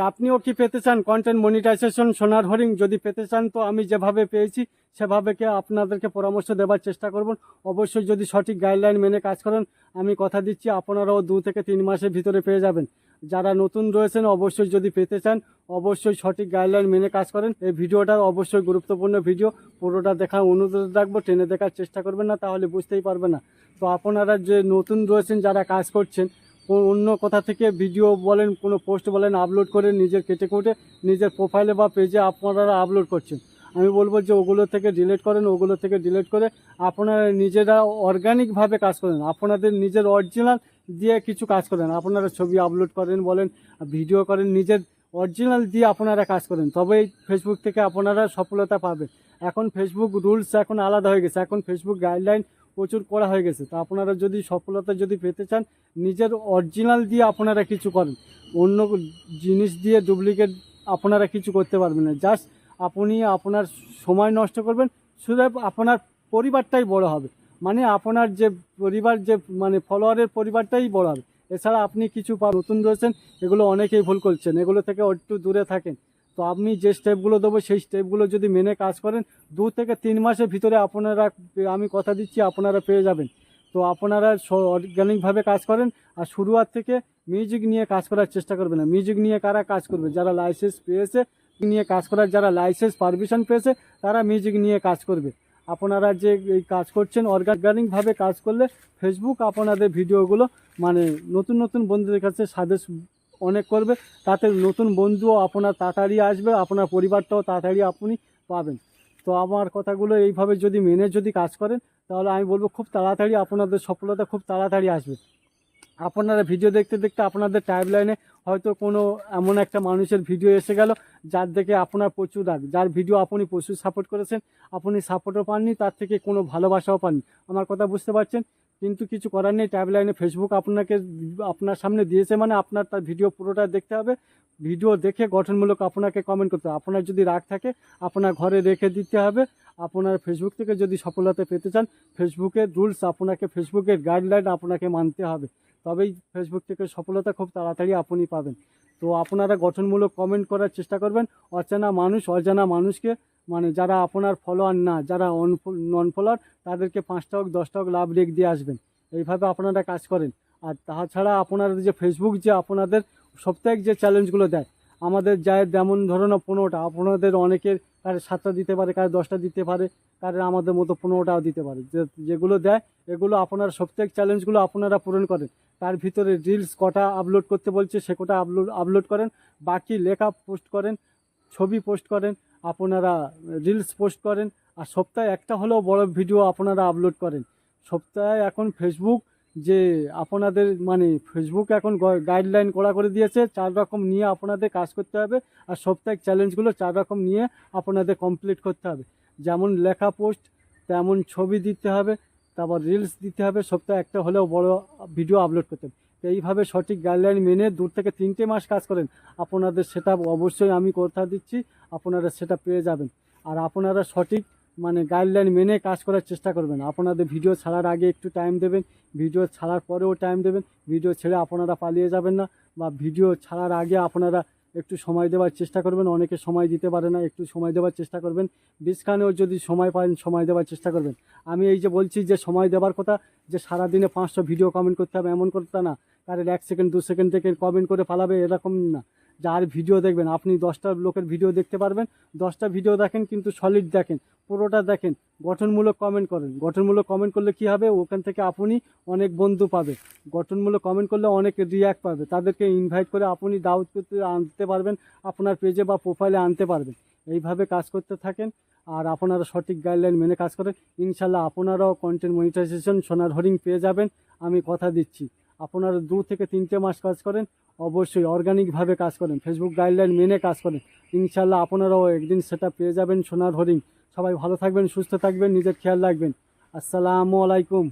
আপনিও কি পেতে চান কন্টেন্ট মনিটাইজেশন সোনার হরিণ? যদি পেতে চান তো আমি যেভাবে পেয়েছি সেভাবে আপনাদেরকে পরামর্শ দেওয়ার চেষ্টা করব। অবশ্যই যদি সঠিক গাইডলাইন মেনে কাজ করেন, আমি কথা দিচ্ছি আপনারাও 2 থেকে 3 মাসের ভিতরে পেয়ে যাবেন। যারা নতুন রয়েছেন অবশ্যই যদি পেতে চান অবশ্যই সঠিক গাইডলাইন মেনে কাজ করেন। এই ভিডিওটা অবশ্যই গুরুত্বপূর্ণ ভিডিও, পুরোটা দেখার অনুরোধ রাখবো। টেনে দেখার চেষ্টা করবেন না, তাহলে বুঝতেই পারবেন না। তো আপনারা যে নতুন রয়েছেন, যারা কাজ করছেন, অন্য কোথা থেকে ভিডিও বলেন, কোনো পোস্ট বলেন আপলোড করে নিজের কেটে কুটে নিজের প্রোফাইলে বা পেজে আপনারা আপলোড করছেন, আমি বলবো যে ওগুলো থেকে ডিলিট করেন। ওগুলো থেকে ডিলিট করে আপনারা নিজেরা অর্গানিকভাবে কাজ করেন, আপনাদের নিজের অরিজিনাল দিয়ে কিছু কাজ করেন। আপনারা ছবি আপলোড করেন বলেন, ভিডিও করেন, নিজের অরিজিনাল দিয়ে আপনারা কাজ করেন, তবেই ফেসবুক থেকে আপনারা সফলতা পাবেন। এখন ফেসবুক রুলস এখন আলাদা হয়ে গেছে, এখন ফেসবুক গাইডলাইন প্রচুর করা হয়ে গেছে। তো আপনারা যদি সফলতা যদি পেতে চান, নিজের অরিজিনাল দিয়ে আপনারা কিছু করেন, অন্য জিনিস দিয়ে ডুপ্লিকেট আপনারা কিছু করতে পারবেন না। জাস্ট আপনি আপনার সময় নষ্ট করবেন, শুধু আপনার পরিবারটাই বড় হবে, মানে আপনার যে পরিবার, যে মানে ফলোয়ারের পরিবারটাই বড় হবে। এছাড়া আপনি কিছু নতুন রয়েছেন, এগুলো অনেকেই ভুল করছেন, এগুলো থেকে একটু দূরে থাকেন। তো আপনি যে স্টেপগুলো দেবো সেই স্টেপগুলো যদি মেনে কাজ করেন, 2 থেকে 3 মাসের ভিতরে আপনারা, আমি কথা দিচ্ছি, আপনারা পেয়ে যাবেন। তো আপনারা অর্গানিকভাবে কাজ করেন, আর শুরুয়াত থেকে মিউজিক নিয়ে কাজ করার চেষ্টা করবেন না। মিউজিক নিয়ে কারা কাজ করবে? যারা লাইসেন্স পেয়েছে নিয়ে কাজ করার, যারা লাইসেন্স পারমিশন পেয়েছে তারা মিউজিক নিয়ে কাজ করবে। আপনারা যে এই কাজ করছেন অর্গানিকভাবে কাজ করলে ফেসবুক আপনাদের ভিডিওগুলো মানে নতুন নতুন বন্ধুদের কাছে সাজেস্ট অনেক করবে, তাতে নতুন বন্ধুও আপনার তাড়াতাড়ি আসবে, আপনার পরিবারটাও তাড়াতাড়ি আপনি পাবেন। তো আমার কথাগুলো এইভাবে যদি মেনে যদি কাজ করেন, তাহলে আমি বলবো খুব তাড়াতাড়ি আপনাদের সফলতা খুব তাড়াতাড়ি আসবে। আপনারা ভিডিও দেখতে দেখতে আপনাদের টাইমলাইনে হয়তো কোনো এমন একটা মানুষের ভিডিও এসে গেল যার দেখে আপনার প্রচুর রাগ, যার ভিডিও আপনি প্রচুর সাপোর্ট করেছেন, আপনি সাপোর্টও পাননি, তার থেকে কোনো ভালোবাসাও পাননি। আমার কথা বুঝতে পারছেন? কিন্তু কিছু করার নেই, টাইমলাইনে ফেসবুক আপনাকে আপনার সামনে দিয়েছে মানে আপনার তার ভিডিও পুরোটা দেখতে হবে। ভিডিও দেখে গঠনমূলক আপনাকে কমেন্ট করতে হবে। আপনার যদি রাগ থাকে আপনার ঘরে রেখে দিতে হবে। আপনার ফেসবুক থেকে যদি সফলতা পেতে চান, ফেসবুকের রুলস আপনাকে, ফেসবুকের গাইডলাইন আপনাকে মানতে হবে, তবেই ফেসবুক থেকে সফলতা খুব তাড়াতাড়ি আপনি পাবেন। তো আপনারা গঠনমূলক কমেন্ট করার চেষ্টা করবেন। অজানা মানুষকে, মানে যারা আপনার ফলোয়ার না, যারা নন ফলোয়ার, তাদেরকে 5টা হোক 10টা হোক লাভ রেখ দিয়ে আসবেন। এইভাবে আপনারা কাজ করেন। আর তাছাড়া আপনাদের যে ফেসবুক যে আপনাদের সাপ্তাহিক যে চ্যালেঞ্জগুলো দেয়, আমাদের যায় যেমন ধরুন 15টা, আপনাদের অনেকের কারে 7টা দিতে পারে, কারে 10টা দিতে পারে, কারে আমাদের মতো 15টাও দিতে পারে। যেগুলো দেয় এগুলো আপনারা সাপ্তাহিক চ্যালেঞ্জগুলো আপনারা পূরণ করেন। তার ভিতরে রিলস কটা আপলোড করতে বলছে সে কটা আপলোড করেন, বাকি লেখা পোস্ট করেন, ছবি পোস্ট করেন, আপনারা রিলস পোস্ট করেন, আর সপ্তাহে একটা হলেও বড় ভিডিও আপনারা আপলোড করেন। সপ্তাহে এখন ফেসবুক যে আপনাদের মানে ফেসবুক এখন গাইডলাইন করা করে দিয়েছে, 4 রকম নিয়ে আপনাদের কাজ করতে হবে। আর সাপ্তাহিক চ্যালেঞ্জগুলো 4 রকম নিয়ে আপনাদের কমপ্লিট করতে হবে। যেমন লেখা পোস্ট, তেমন ছবি দিতে হবে, তারপর রিলস দিতে হবে, সপ্তাহে একটা হলেও বড় ভিডিও আপলোড করতে হবে। তো এইভাবে সঠিক গাইডলাইন মেনে 2 থেকে 3টে মাস কাজ করেন, আপনাদের সেটা অবশ্যই আমি কথা দিচ্ছি আপনারা সেটা পেয়ে যাবেন। আর আপনারা সঠিক মানে গাইডলাইন মেনে কাজ করার চেষ্টা করবেন। আপনাদের ভিডিও ছাড়ার আগে একটু টাইম দেবেন, ভিডিও ছাড়ার পরেও টাইম দেবেন। ভিডিও ছেড়ে আপনারা পালিয়ে যাবেন না, বা ভিডিও ছাড়ার আগে আপনারা একটু সময় দেওয়ার চেষ্টা করবেন। অনেকে সময় দিতে পারে না, একটু সময় দেওয়ার চেষ্টা করবেন। বিছখানেও যদি সময় পান সময় দেওয়ার চেষ্টা করবেন। আমি এই যে বলছি যে সময় দেওয়ার কথা, যে সারাদিনে 500 ভিডিও কমেন্ট করতে হবে এমন কথা না, কারের 1 সেকেন্ড 2 সেকেন্ড থেকে কমেন্ট করে ফালাবে এরকম না। যার ভিডিও দেখবেন, আপনি 10টা লোকের ভিডিও দেখতে পারবেন, 10টা ভিডিও দেখেন কিন্তু সলিড দেখেন, পুরোটা দেখেন, গঠনমূলক কমেন্ট করেন। গঠনমূলক কমেন্ট করলে কি হবে, ওখান থেকে আপনি অনেক বন্ধু পাবে। গঠনমূলক কমেন্ট করলে অনেক রিয়াক্ট পাবে, তাদেরকে ইনভাইট করে আপনি দাওয়াত করতে আনতে পারবেন, আপনার পেজে বা প্রোফাইলে আনতে পারবেন। এইভাবে কাজ করতে থাকেন, আর আপনারা সঠিক গাইডলাইন মেনে কাজ করেন, ইনশাল্লাহ আপনারাও কন্টেন্ট মনিটাইজেশন সোনার হরিণ পেয়ে যাবেন, আমি কথা দিচ্ছি। আপনারা 2 থেকে 3টে মাস কাজ করেন, অবশ্যই অর্গানিকভাবে কাজ করেন, ফেসবুক গাইডলাইন মেনে কাজ করেন, ইনশাল্লাহ আপনারাও একদিন সেটা পেয়ে যাবেন সোনার হরিণ। সবাই ভালো থাকবেন, সুস্থ থাকবেন, নিজের খেয়াল রাখবেন। আসসালামু আলাইকুম।